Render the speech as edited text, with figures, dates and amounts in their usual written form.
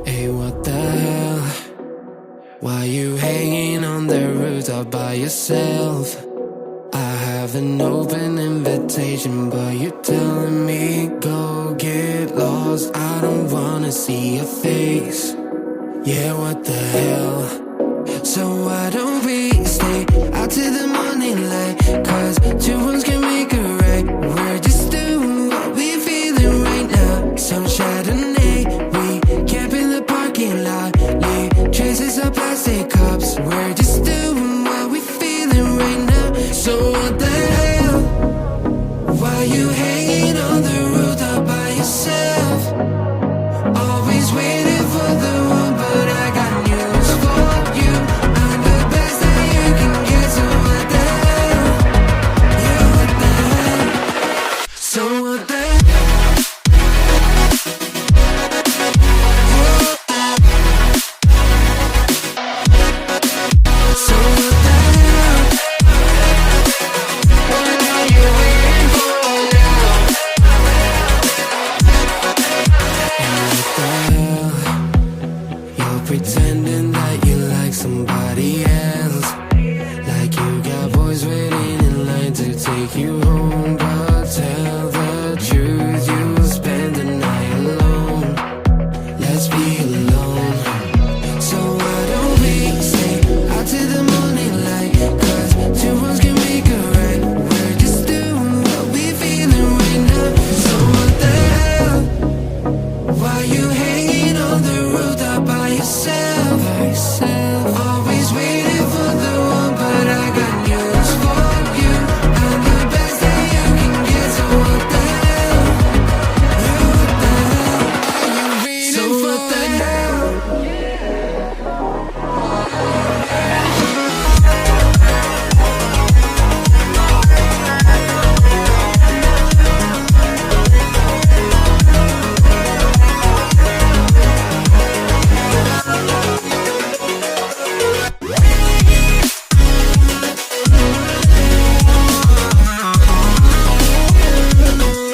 Hey, what the hell? Why you hanging on the rooftop by yourself? I have an open invitation, but you're telling me go get lost. I don't wanna see your face. Yeah, what the hell? So why don't we stay out till the morning light? Cause two ones can